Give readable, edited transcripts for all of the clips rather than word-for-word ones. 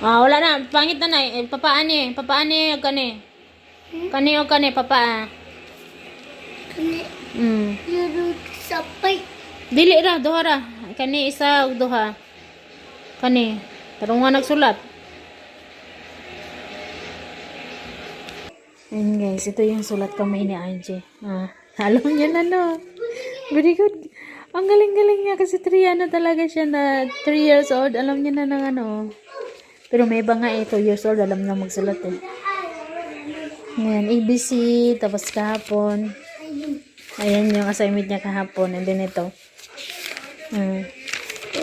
Ah, wala na. Pangit na na. Papaan eh. Papaan eh. Kani. Kani o kani. Papaan. Kani. Yun sapay. Dili ra. Duha ra. Kani isa o duha. Kani. Tarong nga nagsulat. Ayan guys. Ito yung sulat kamay ni Angie. Ah, alam niyo na no. Very good. Ang galing-galing niya kasi 3 ano talaga siya na 3 years old. Alam niya na ng ano. Pero may iba nga 2 years old. Alam na magsulat eh. Ayan, ABC. Tapos kahapon. Ayan yung assignment niya kahapon. And then ito.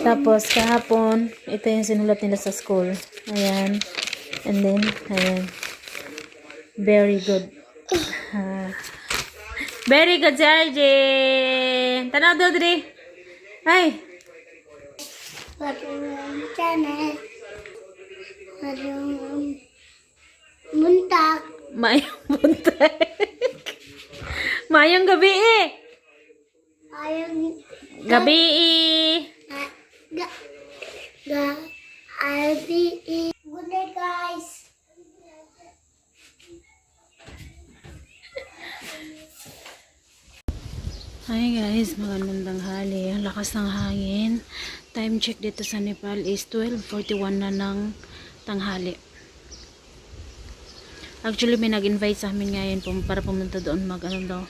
Tapos kahapon. Ito yung sinulat nila sa school. Ayan. And then, ayan. Very good. Very good si RJ. Tanaw daw, Dri. Ay. Marunong channel. Marunong muntak. Mayang buntag. Mayang gabi eh. Ayong Gabi eh. Good day, guys. Hi guys, magandang tanghali. Ang lakas ng hangin. Time check dito sa Nepal is 12:41 na ng tanghali. Actually, may nag-invite sa amin ngayon para pumunta doon ano daw.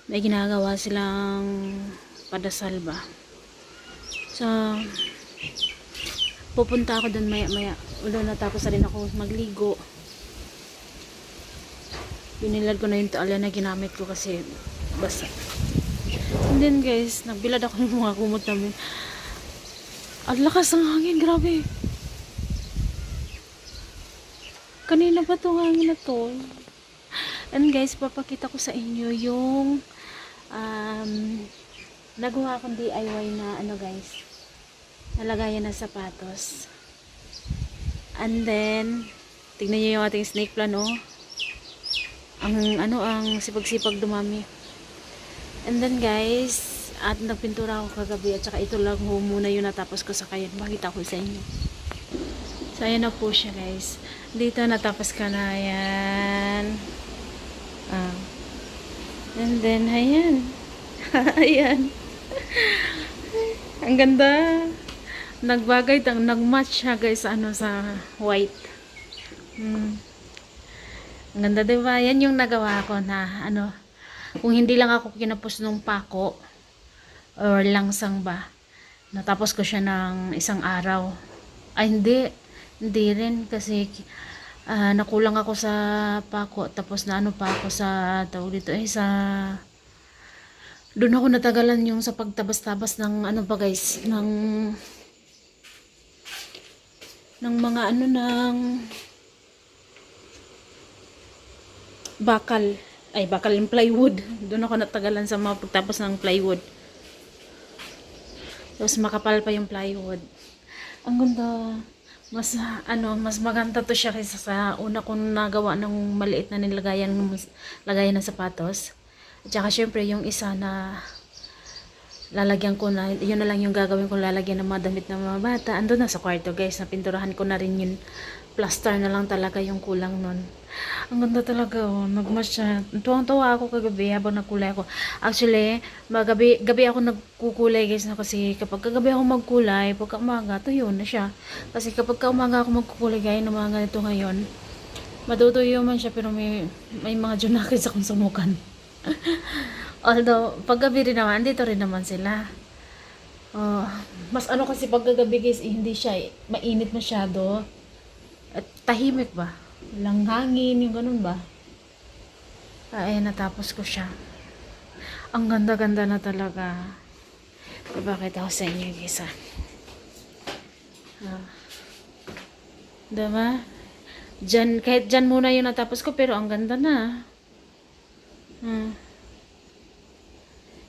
May ginagawa silang padasal ba. So, pupunta ako doon maya-maya. Ulo natapos na rin ako magligo. Binilad ko na yung tuwalya na ginamit ko kasi basa. And then guys, nagbilad ako ng mga kumot namin. Ang lakas ng hangin, grabe. Kanina pa itong hangin na to. And guys, papakita ko sa inyo yung nagawa akong DIY na ano guys, nalagayan ng sapatos. And then, tignan nyo yung ating snake plant, oh. Ang sipag-sipag dumami. And then guys, at nagpintura ako kagabi at saka ito lang muna yung natapos ko sa kayan. Makita ko sa inyo. So ayan na po siya guys. Dito natapos ka na yan. And then ayan. Ayan. Ang ganda. Nagbagay, nagmatch siya guys sa white. Ang ganda diba? Yan yung nagawa ko na kung hindi lang ako kinapos nung pako or langsang ba, natapos ko siya ng isang araw. Ay hindi rin kasi nakulang ako sa pako, tapos na pa ako sa tawag dito sa doon ako natagalan yung sa pagtabas-tabas ng pa guys, ng mga ng bakal yung plywood. Doon ako natagalan sa mga pagtapos ng plywood. Tapos makapal pa yung plywood. Ang ganda. Mas maganda to siya kaysa sa una kong nagawa ng maliit na lagayan ng sapatos. At saka syempre yung isa na lalagyan ko na, yun na lang yung gagawin ko, lalagyan ng mga damit ng mga bata. Ando na sa kwarto guys, napinturahan ko na rin yun. Plaster na lang talaga yung kulang nun. Ang ganda talaga, oh. Nagmatch siya. Tuwang-tuwa ako kagabi habang nagkulay ako. Actually, gabi ako nagkukulay guys na kasi kapag kagabi ako magkulay, pagka umaga, tuyo na siya. Kasi kapag umaga ako magkukulay gaya ng mga ganito ngayon, matutuyo man siya pero may mga junakis akong sumukan. Although, paggabi rin naman, dito rin naman sila. Mas kasi paggabi guys, hindi siya mainit masyado. At tahimik ba? Walang hangin, yung ganun ba? Ay, natapos ko siya. Ang ganda-ganda na talaga. Bakit ako sa inyo, guys, diba? Kahit dyan muna yung natapos ko, pero ang ganda na.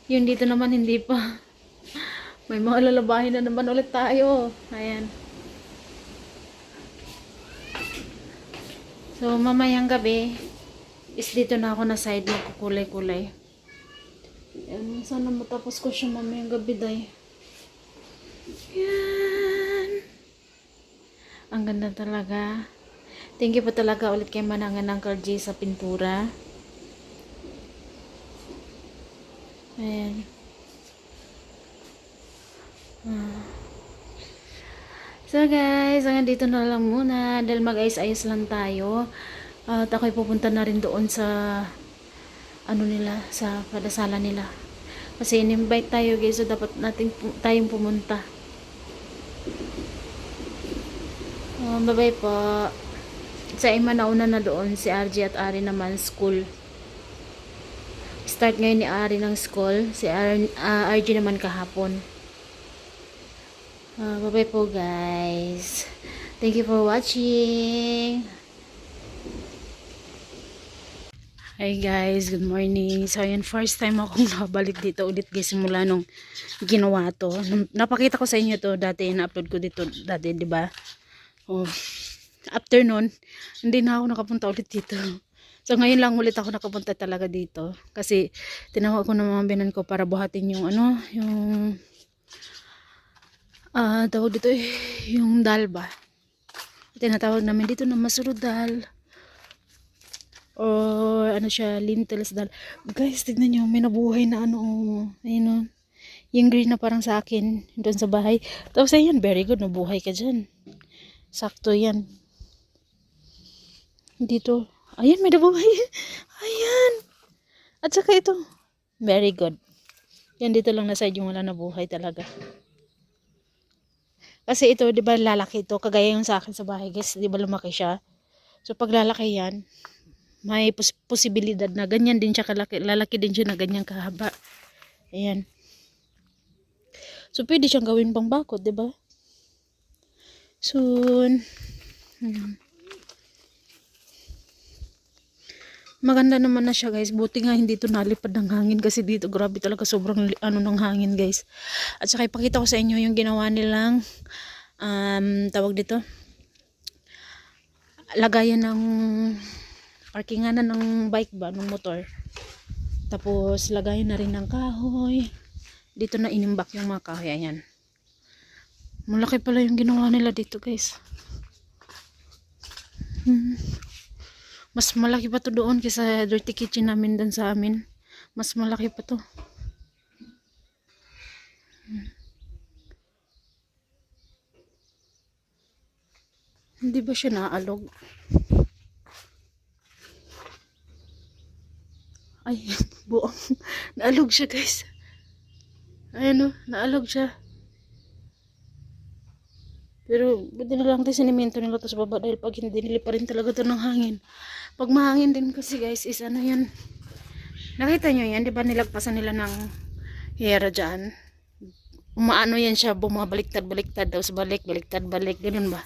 Yun dito naman, hindi pa. May mga lalabahin na naman ulit tayo. Ayan. So, mamayang gabi is dito na ako na side magkukulay-kulay. Sana matapos ko siya mamayang gabi, day. Yan. Ang ganda talaga. Thank you po talaga ulit kay Manangan Uncle J sa pintura. Ayan. So guys, hanggang dito na lang muna dahil mag-ayos-ayos lang tayo. At ako'y pupunta na rin doon sa ano nila, sa padasalan nila. Kasi in-invite tayo guys, so dapat natin tayong pumunta. Bye-bye po. Sa Ima nauna na doon, si RJ at Ari naman school. Start ngayon ni Ari ng school, si RJ naman kahapon. Bye-bye po guys. Thank you for watching. Hi guys, good morning. So yun, first time akong nabalik dito ulit guys simula nung ginawa to. Napakita ko sa inyo to dati, na-upload ko dito dati, di ba? Oh, after nun, hindi na ako nakapunta ulit dito. So ngayon lang ulit ako nakapunta talaga dito kasi tinawag ko ng mga binan ko para buhatin yung ano, yung tawag dito yung dal ba? Tinatawag namin dito na masurudal. Or ano siya, lentils dal. Guys, tignan nyo, may nabuhay na ano, ayun o. Yung green na parang sa akin, doon sa bahay. Tapos ayan, very good, nabuhay ka dyan. Sakto yan. Dito, ayan, may nabuhay. Ayan. At saka ito, very good. Yan dito lang na side yung wala nabuhay talaga. Kasi ito, di ba lalaki ito, kagaya yung sa akin sa bahay, guys, di ba lumaki siya? So pag lalaki yan, may posibilidad na ganyan din siya kalaki, lalaki din siya na ganyan kahaba. Ayan. So pwede siyang gawin pang bakod, 'di ba? Soon. Maganda naman na siya, guys. Buti nga hindi to nalipad ng hangin kasi dito grabe talaga sobrang ano ng hangin, guys. At saka ipakita ko sa inyo yung ginawa nilang tawag dito. Lagayan ng parkinganan ng bike ba, ng motor. Tapos lagayan na rin ng kahoy. Dito na inimbak yung mga kahoy. Ayan. Malaki pala yung ginawa nila dito, guys. Mas malaki pa to doon kaysa dirty kitchen namin dan sa amin. Mas malaki pa to. Hindi ba siya naalog? Ay, buong. Naalog siya, guys. Ayan o, naalog siya. Pero, buti na lang tayo sinimento nila to sa baba dahil pag hindi nila pa rin talaga to ng hangin. Pag mahangin din kasi, guys, is ano yan. Nakita nyo yan, di ba nilagpasan nila ng hera dyan? Umaano yan siya, bumabaliktad-baliktad, tapos balik, baliktad-balik, ganun ba?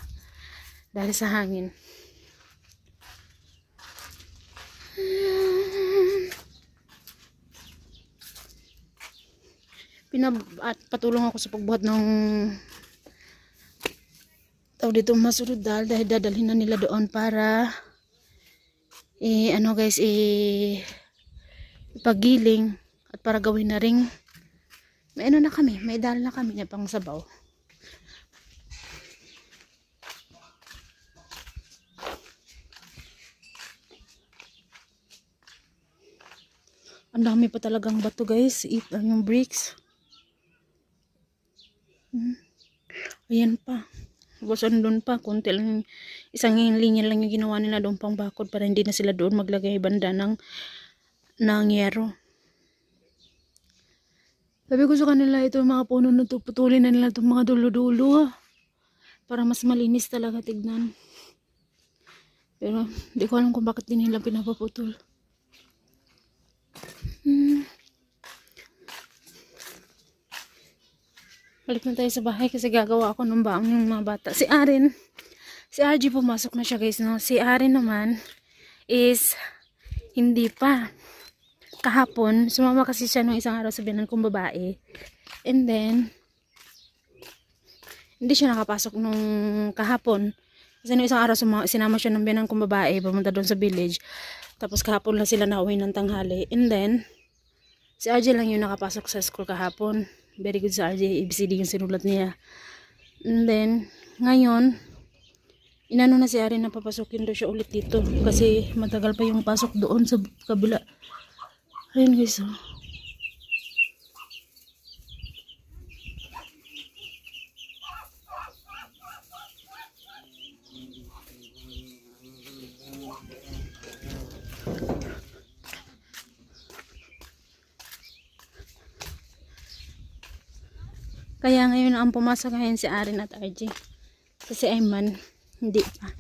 Dahil sa hangin. Patulong ako sa pagbuhat ng dito masurudal dahil dadalhin na nila doon para ano guys, ipagiling at para gawin na ring may ano na kami, may dal na kami na pang sabaw. Ang dami pa talagang bato, guys, yung bricks. Ayan pa. Tapos doon pa, konti lang, isang linya lang yung ginawa nila doon pang bakod para hindi na sila doon maglagay banda ng yero. Sabi ko sa kanila, ito mga puno na ito, putulin na nila itong mga dulo-dulo para mas malinis talaga tignan. Pero hindi ko alam kung bakit din nila pinapaputol. Balik na tayo sa bahay kasi gagawa ako ng baong ng mga bata. Si RJ pumasok na siya, guys, no? Si Arin naman is hindi pa. Kahapon, sumama kasi siya nung isang araw sa binan kong babae. And then, hindi siya nakapasok nung kahapon. Kasi nung isang araw sinama siya ng binan kong babae, pumunta doon sa village. Tapos kahapon lang sila nauwi ng tanghali. And then, si RJ lang yung nakapasok sa school kahapon. Very good sa RJ, ABCD yung sinulat niya. And then, ngayon, Inano na si Ari na papasukin daw siya ulit dito. Kasi matagal pa yung pasok doon sa kabila. Ayun guys, oh. Kaya ngayon ang pumasok ngayon si Arin at RJ. Kasi Ayman, hindi pa.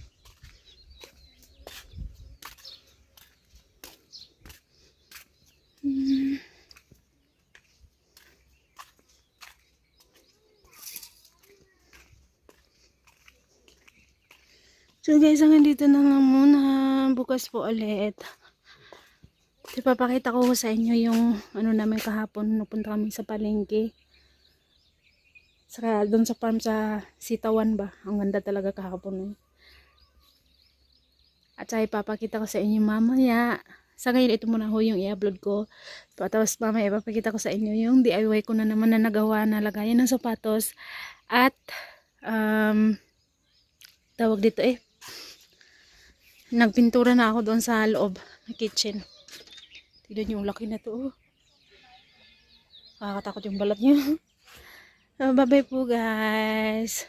So guys, hanggang dito na lang muna. Bukas po ulit. Ipapakita ko sa inyo yung ano namin kahapon. Napunta kami sa palengke. Saka doon sa farm sa Sitawan ba. Ang ganda talaga kahapon. At saka ipapakita ko sa inyo mamaya. Sa ngayon ito muna ho yung i-upload ko. Tapos mamaya ipapakita ko sa inyo yung DIY ko na naman na nagawa na lagayan ng sapatos. At tawag dito nagpintura na ako doon sa loob ng kitchen. Tignan yung laki na to. Nakakatakot yung balat niya. So, bye bye po guys.